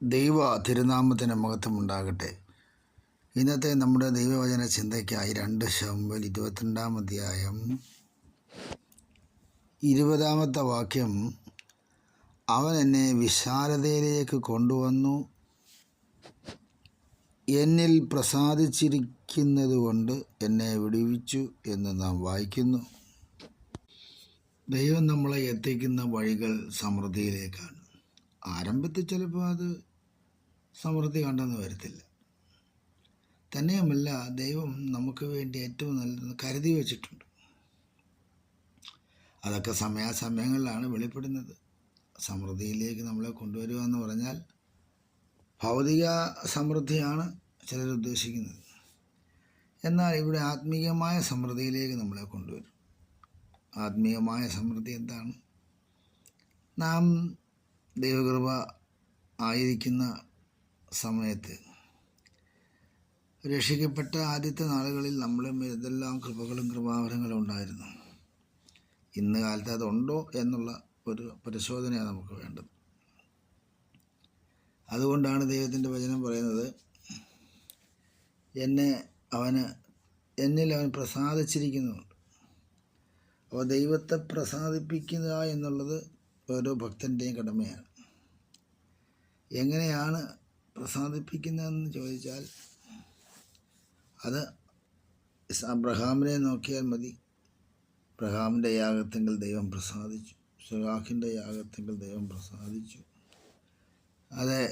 ദൈവ തിരുനാമത്തിന് മഹത്വമുണ്ടാകട്ടെ. ഇന്നത്തെ നമ്മുടെ ദൈവവചന ചിന്തയ്ക്കായി 2 ശമൂവേൽ 22 അധ്യായം 20 വാക്യം, അവൻ എന്നെ വിശാലതയിലേക്ക് കൊണ്ടുവന്നു, എന്നിൽ പ്രസാദിച്ചിരിക്കുന്നതുകൊണ്ട് എന്നെ വിടുവിച്ചു എന്ന് നാം വായിക്കുന്നു. ദൈവം നമ്മളെ എത്തിക്കുന്ന വഴികൾ സമൃദ്ധിയിലേക്കാണ്. ആരംഭത്തിൽ ചിലപ്പോൾ അത് സമൃദ്ധി കണ്ടെന്ന് വരത്തില്ല. തന്നെയുമല്ല, ദൈവം നമുക്ക് വേണ്ടി ഏറ്റവും നല്ലത് കരുതി വച്ചിട്ടുണ്ട്. അതൊക്കെ സമയാസമയങ്ങളിലാണ് വെളിപ്പെടുന്നത്. സമൃദ്ധിയിലേക്ക് നമ്മളെ കൊണ്ടുവരിക എന്ന് പറഞ്ഞാൽ ഭൗതിക സമൃദ്ധിയാണ് ചിലർ ഉദ്ദേശിക്കുന്നത്. എന്നാൽ ഇവിടെ ആത്മീയമായ സമൃദ്ധിയിലേക്ക് നമ്മളെ കൊണ്ടുവരും. ആത്മീയമായ സമൃദ്ധി എന്താണ്? നാം ദൈവകൃപ ആയിരിക്കുന്ന സമയത്ത്, രക്ഷിക്കപ്പെട്ട ആദ്യത്തെ നാളുകളിൽ നമ്മളെ എന്തെല്ലാം കൃപകളും കൃപാവരങ്ങളും ഉണ്ടായിരുന്നു. ഇന്ന് കാലത്ത് അതുണ്ടോ എന്നുള്ള ഒരു പരിശോധനയാണ് നമുക്ക് വേണ്ടത്. അതുകൊണ്ടാണ് ദൈവത്തിൻ്റെ വചനം പറയുന്നത്, എന്നിൽ അവൻ പ്രസാദിച്ചിരിക്കുന്നുണ്ട്. അപ്പോൾ ദൈവത്തെ പ്രസാദിപ്പിക്കുക എന്നുള്ളത് ഓരോ ഭക്തൻ്റെയും കടമയാണ്. എങ്ങനെയാണ് പ്രസാദിപ്പിക്കുന്നതെന്ന് ചോദിച്ചാൽ, അത് അബ്രഹാമിനെ നോക്കിയാൽ മതി. അബ്രഹാമിൻ്റെ യാഗത്തെങ്കിൽ ദൈവം പ്രസാദിച്ചു. ഇസ്ഹാക്കിൻ്റെ യാഗത്തെങ്കിൽ ദൈവം പ്രസാദിച്ചു. അതെ,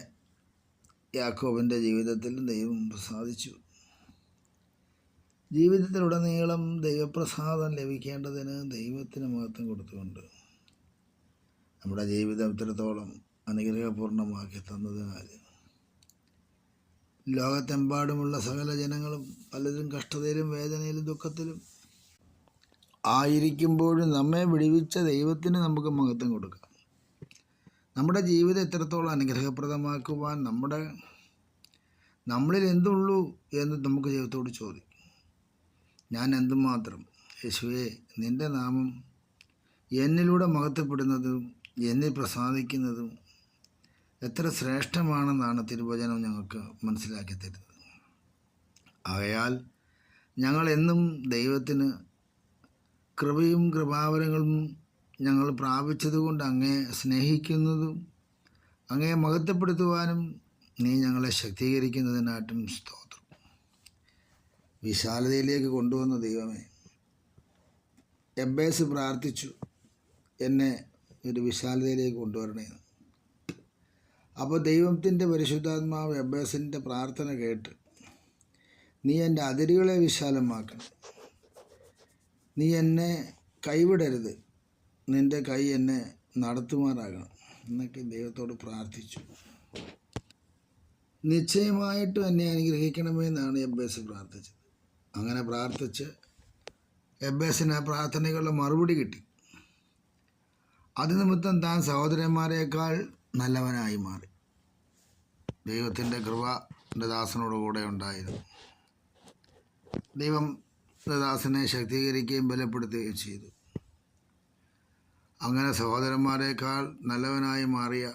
യാക്കോബിൻ്റെ ജീവിതത്തിലും ദൈവം പ്രസാദിച്ചു. ജീവിതത്തിലുടനീളം ദൈവപ്രസാദം ലഭിക്കേണ്ടതിന് ദൈവത്തിന് മഹത്വം കൊടുത്തുകൊണ്ട് നമ്മുടെ ജീവിതം ഇത്രത്തോളം അനുഗ്രഹപൂർണ്ണമാക്കി തന്നതിനാൽ ലോകത്തെമ്പാടുമുള്ള സകല ജനങ്ങളും പലരും കഷ്ടതയിലും വേദനയിലും ദുഃഖത്തിലും ആയിരിക്കുമ്പോഴും നമ്മെ വിടുവിച്ച ദൈവത്തിന് നമുക്ക് മഹത്വം കൊടുക്കാം. നമ്മുടെ ജീവിതം എത്രത്തോളം അനുഗ്രഹപ്രദമാക്കുവാൻ നമ്മളിൽ എന്തുള്ളൂ എന്ന് നമുക്ക് ദൈവത്തോട് ചോദിക്കും. ഞാൻ എന്തുമാത്രം യേശുവേ, നിൻ്റെ നാമം എന്നിലൂടെ മഹത്വപ്പെടുന്നതും എന്നിൽ പ്രസാദിക്കുന്നതും എത്ര ശ്രേഷ്ഠമാണെന്നാണ് തിരുവചനം ഞങ്ങൾക്ക് മനസ്സിലാക്കി തരുന്നത്. ആകയാൽ ഞങ്ങൾ എന്നും ദൈവത്തിന് കൃപയും കൃപാവരങ്ങളും ഞങ്ങൾ പ്രാപിച്ചതുകൊണ്ട് അങ്ങേ സ്നേഹിക്കുന്നതും അങ്ങേ മഹത്വപ്പെടുത്തുവാനും നീ ഞങ്ങളെ ശക്തീകരിക്കുന്നതിനായിട്ടും സ്തോത്രം. വിശാലതയിലേക്ക് കൊണ്ടുവന്ന ദൈവമേ, എബ്ബേസ് പ്രാർത്ഥിച്ചു, എന്നെ ഒരു വിശാലതയിലേക്ക് കൊണ്ടുവരണേ. അപ്പോൾ ദൈവത്തിൻ്റെ പരിശുദ്ധാത്മാവ് എബ്ബേസിൻ്റെ പ്രാർത്ഥന കേട്ട്, നീ എൻ്റെ അതിരുകളെ വിശാലമാക്കണം, നീ എന്നെ കൈവിടരുത്, നിൻ്റെ കൈ എന്നെ നടത്തുമാറാകണം എന്നൊക്കെ ദൈവത്തോട് പ്രാർത്ഥിച്ചു. നിശ്ചയമായിട്ടും എന്നെ അനുഗ്രഹിക്കണമെന്നാണ് എബ്ബേസ് പ്രാർത്ഥിച്ചത്. അങ്ങനെ പ്രാർത്ഥിച്ച് എബ്ബേസിന് പ്രാർത്ഥനകളുടെ മറുപടി കിട്ടി. അത് നിമിത്തം താൻ സഹോദരന്മാരെക്കാൾ നല്ലവനായി മാറി. ദൈവത്തിൻ്റെ കൃപ എൻ്റെ ദാസനോട് കൂടെ ഉണ്ടായിരുന്നു. ദൈവം ദാസനെ ശക്തീകരിക്കുകയും ബലപ്പെടുത്തുകയും ചെയ്തു. അങ്ങനെ സഹോദരന്മാരെക്കാൾ നല്ലവനായി മാറിയ,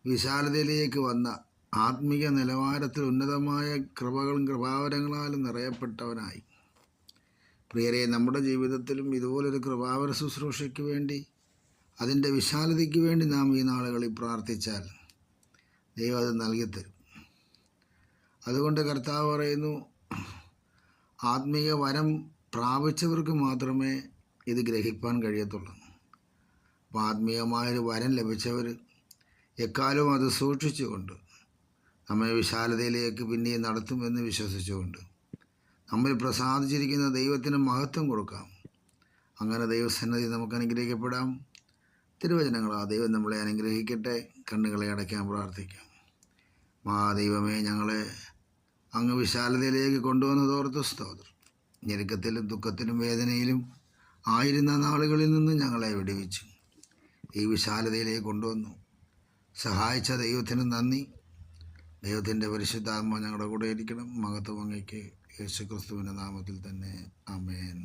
വിശാലതയിലേക്ക് വന്ന, ആത്മീയ നിലവാരത്തിൽ ഉന്നതമായ കൃപകളും കൃപാവരങ്ങളാലും നിറയപ്പെട്ടവനായി. പ്രിയരെ, നമ്മുടെ ജീവിതത്തിലും ഇതുപോലൊരു കൃപാവര ശുശ്രൂഷയ്ക്ക് വേണ്ടി, അതിൻ്റെ വിശാലതയ്ക്ക് വേണ്ടി നാം ഈ നാളുകളിൽ പ്രാർത്ഥിച്ചാൽ ദൈവം അത് നൽകിത്തരും. അതുകൊണ്ട് കർത്താവ് പറയുന്നു, ആത്മീയ വരം പ്രാപിച്ചവർക്ക് മാത്രമേ ഇത് ഗ്രഹിക്കാൻ കഴിയത്തുള്ളൂ. അപ്പോൾ ആത്മീയമായൊരു വരം ലഭിച്ചവർ എക്കാലവും അത് സൂക്ഷിച്ചുകൊണ്ട് നമ്മെ വിശാലതയിലേക്ക് പിന്നെയും നടത്തുമെന്ന് വിശ്വസിച്ചുകൊണ്ട് നമ്മിൽ പ്രസാദിച്ചിരിക്കുന്ന ദൈവത്തിന് മഹത്വം കൊടുക്കാം. അങ്ങനെ ദൈവസന്നിധി നമുക്ക് അനുഗ്രഹിക്കപ്പെടാം. തിരുവചനങ്ങളാ ദൈവം നമ്മളെ അനുഗ്രഹിക്കട്ടെ. കണ്ണുകളെ അടയ്ക്കാൻ പ്രാർത്ഥിക്കാം. മഹാദൈവമേ, ഞങ്ങളെ അങ്ങ് വിശാലതയിലേക്ക് കൊണ്ടുവന്നതോർത്ത് സ്തോത്രം. ഞെരുക്കത്തിലും ദുഃഖത്തിലും വേദനയിലും ആയിരുന്ന നാളുകളിൽ നിന്ന് ഞങ്ങളെ വിടുവിച്ചു ഈ വിശാലതയിലേക്ക് കൊണ്ടുവന്നു. സഹായിച്ച ദൈവത്തിന് നന്ദി. ദൈവത്തിൻ്റെ പരിശുദ്ധാത്മാ ഞങ്ങളുടെ കൂടെ ഇരിക്കണം. മഹത്വം അങ്ങയ്ക്ക്. യേശുക്രിസ്തുവിൻ്റെ നാമത്തിൽ തന്നെ. ആമേൻ.